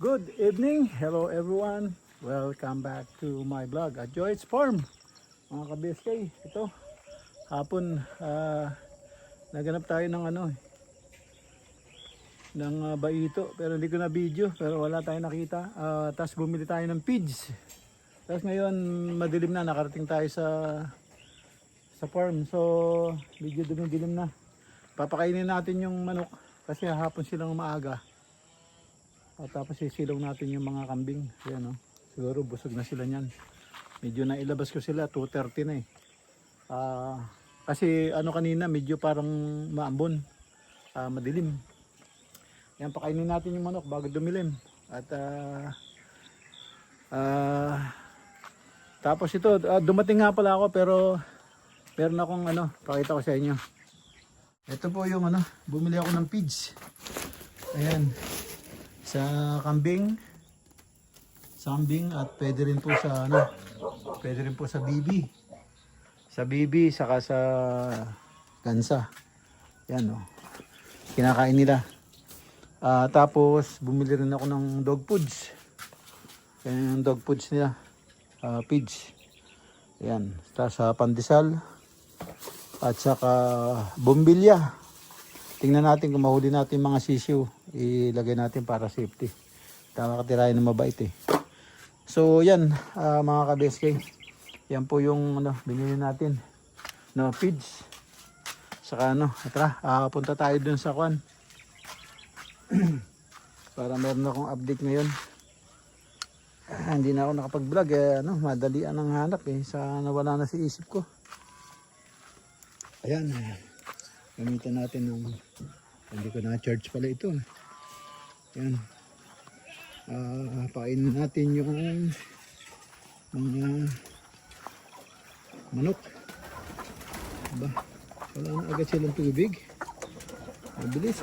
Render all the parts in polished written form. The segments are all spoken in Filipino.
Good evening, hello everyone. Welcome back to my vlog at Joy's Farm. Mga ka-BSK, ito hapon naganap tayo ng baito, pero hindi ko na video, pero wala tayong nakita. Tapos bumili tayo ng pigs. Tapos ngayon madilim na, nakarating tayo sa farm. So medyo dumidilim na. Papakainin natin yung manok kasi hapon silang maaga. At tapos sisilong natin yung mga kambing. Ayan, siguro busog na sila niyan. Medyo nailabas ko sila 2:30 na eh. Kasi kanina medyo parang maambon, madilim. Yan, pakainin natin yung manok bago dumilim. At tapos ito, dumating nga pala ako, pero meron akong pakita ko sa inyo. Ito po yung bumili ako ng pigs. Ayan. Sa kambing, sambing, at pwede rin po sa pwede rin po sa bibi. Sa bibi saka sa gansa. Yan kinakain nila. Tapos bumili rin ako ng dog foods. Yan yung dog foods nila. Pigs. Yan, sa pandesal at saka bumbilya. Tingnan natin kung mahuli natin mga sisiw, ilagay natin para safety. Tama, katirayan na mabait eh. So yan, mga ka-BSK, yan po yung binili natin, pigs. Saka tara, punta tayo dun sa kwan. Para meron akong update ngayon. Hindi na ako nakapag-vlog madalian ang hanap eh, sa nawala na si isip ko. Ayan, gamitan natin ng, hindi ko na-charge pala ito. Yan. Painin natin yung mga manok. Aba, wala na agad silang tubig. Mabilis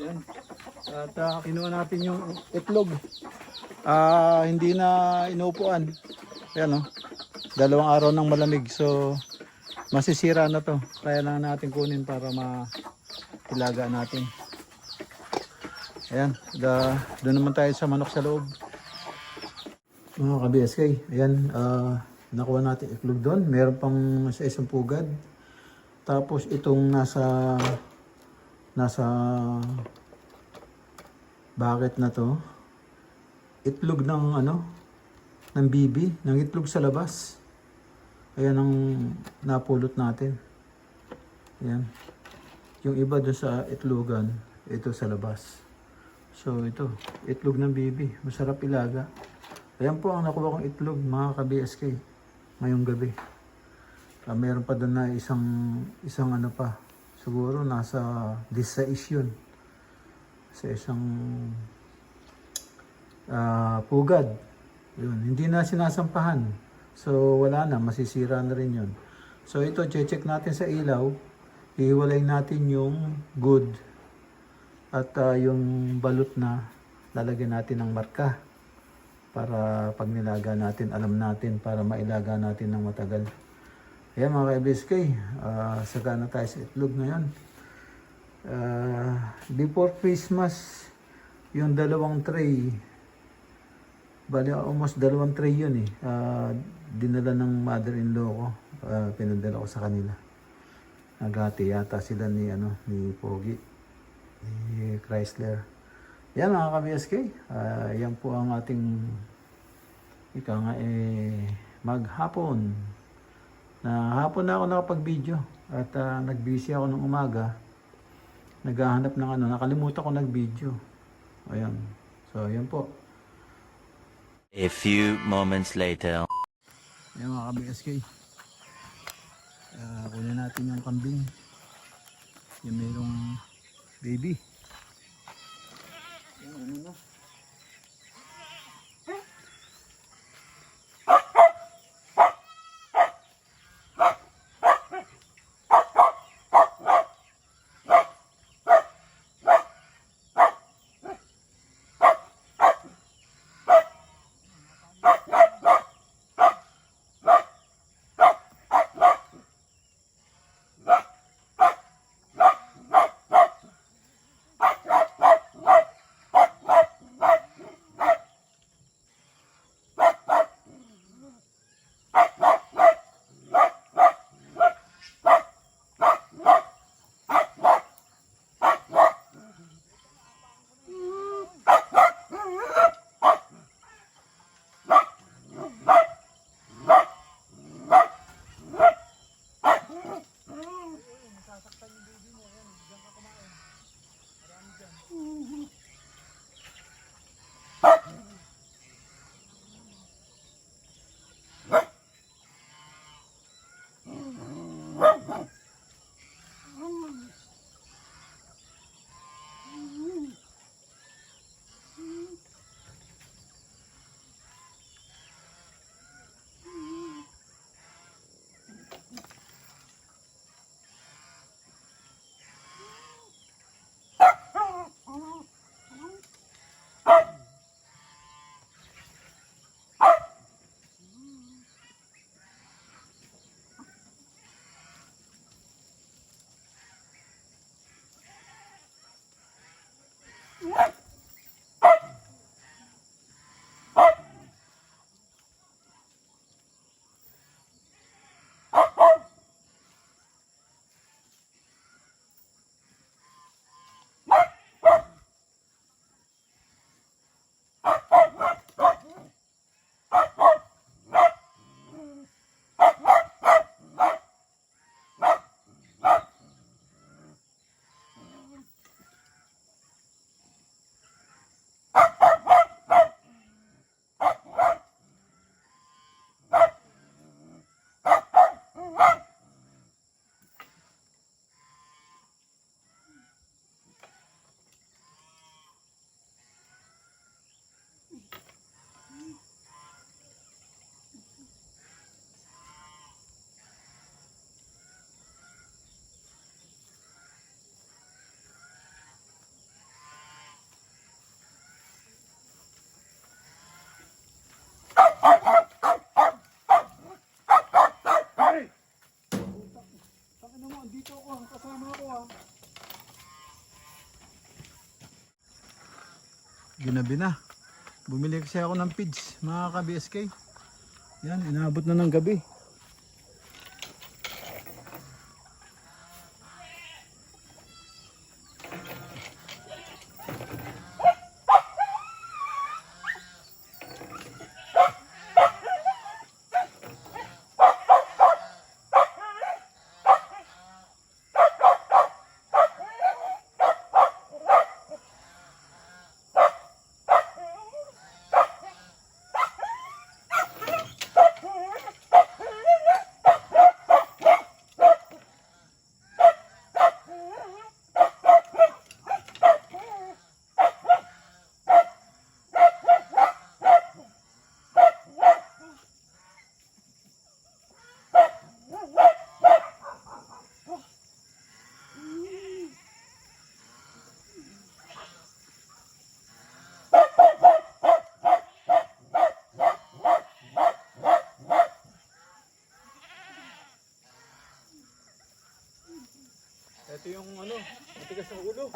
Ayan. At kinuha natin yung itlog. Hindi na inuupuan. Ayan, oh. 2 araw ng malamig. So masisira na to. Kaya lang natin kunin para mailaga natin. Ayan. Doon naman tayo sa manok sa loob. Mga ka-BSK. Ayan. Nakuha natin itlog doon. Meron pang sa isang pugad. Tapos itong nasa bucket na to, itlog ng ng bibi, ng itlog sa labas. Ayan ang napulot natin. Ayan. Yung iba doon sa itlogan, ito sa labas. So ito, itlog ng bibi, masarap ilaga. Ayan po ang nakuha kong itlog, mga ka-BSK, ngayong gabi. Meron pa doon na isang ano pa, siguro nasa 16 yun. Sa isang pugad. Yun. Hindi na sinasampahan. So wala na, masisira na rin yun. So ito, check natin sa ilaw. Ihiwalay natin yung good at yung balot na lalagyan natin ng marka. Para pag nilaga natin, alam natin, para mailaga natin ng matagal. Ayan mga ka-BSK, saka na tayo sa itlog ngayon. Before Christmas, yung 2 tray, bali almost 2 tray yun eh. Dinala ng mother-in-law ko, pinadala ko sa kanila. Nagati yata sila ni Pogi, ni Chrysler. Yan mga ka-BSK, yan po ang ating maghapon. Hapon na ako nakapag-video at nag-busy ako nung umaga. Naghahanap ng nakalimutan ko nag-video. Ayan. So, yan po. A few moments later. Ayan mga ka-BSK. Kunin natin yung kambing. Yung mayroong baby. Ayan, na. ginabi na. Bumili kasi ako ng feeds, mga ka-BSK. Yan, inabot na ng gabi. Ito yung ano, matigas ng ulo.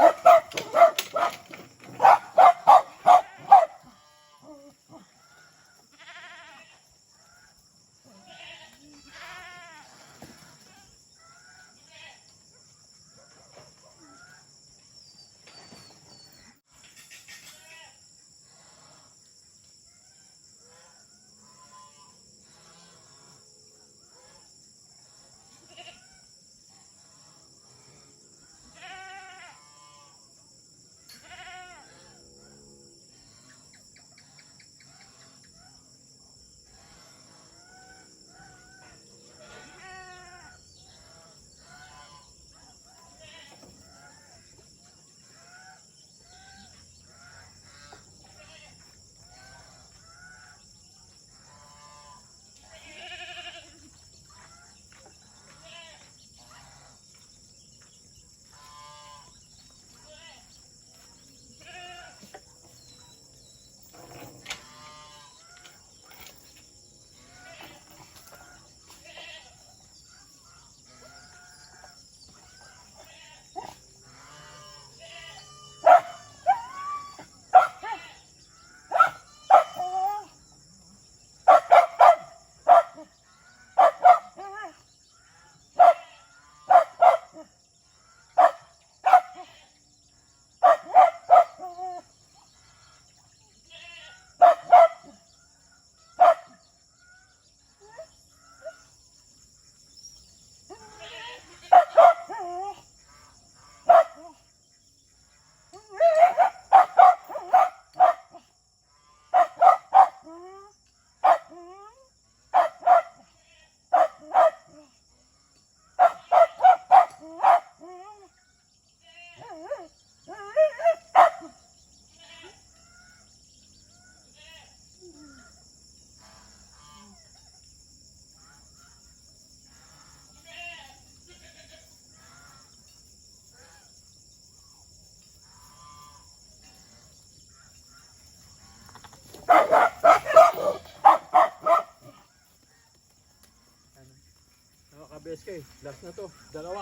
Ka-BSK, last na to, dalawa.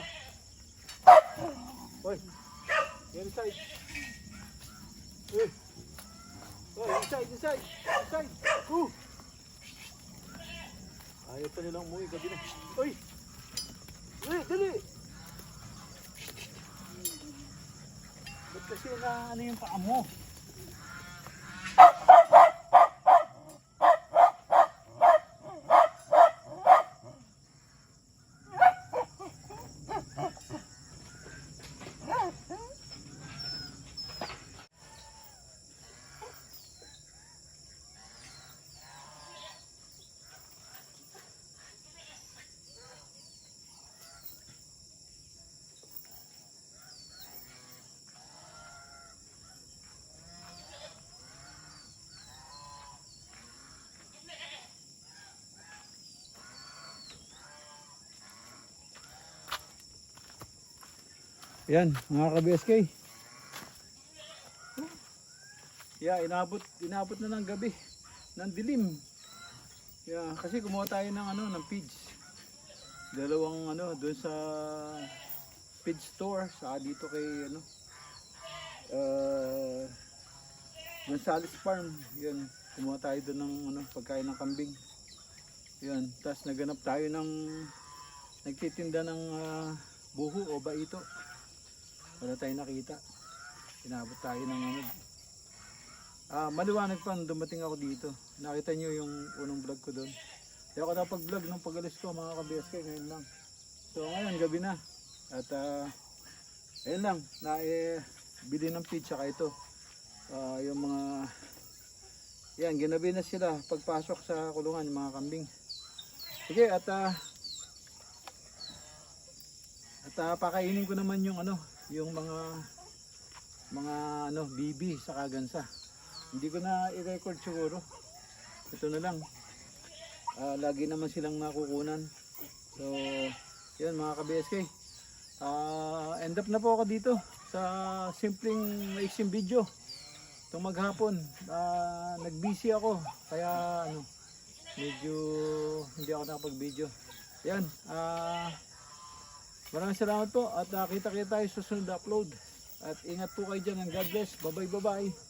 Hoy, inside. Hoy, inside. Ayaw pa nilang umuwi, gabi na. Hoy, dali. Ba't kasi ano yung paa mo? Yan, mga ka-BSK. Yeah, inabot na ng gabi, ng dilim. Yeah, kasi gumawa tayo ng feeds. Dalawang doon sa feed store sa dito kay Gonzales Farm. Yun, kumuha tayo doon ng ano, pagkain ng kambing. Yun, tapos naganap tayo ng nagtitinda ng buho o baito. Wala tayong nakita. Inabot tayo ng ano. Maliwanag pa nung dumating ako dito. Nakita nyo yung unang vlog ko doon. Hindi ako napag-vlog nung pag-alis ko mga ka-BSK, ngayon lang. So ngayon gabi na. At ayun lang, bili ng pizza ka ito. Yung mga yan, ginabi na sila pagpasok sa kulungan yung mga kambing. Sige, at pakainin ko naman yung ano, yung mga ano, bibi sa kagansa. Hindi ko na i-record siguro. Ito na lang. Lagi naman silang nakukunan. So, yun mga ka-BSK. End up na po ako dito sa simpleng maiksing video. Itong maghapon, nag-busy ako. Kaya ano, medyo hindi ako nakapag-video. Yan. Maraming salamat po at kita-kita tayo sa susunod na upload. At ingat po kayo dyan and God bless. Bye-bye.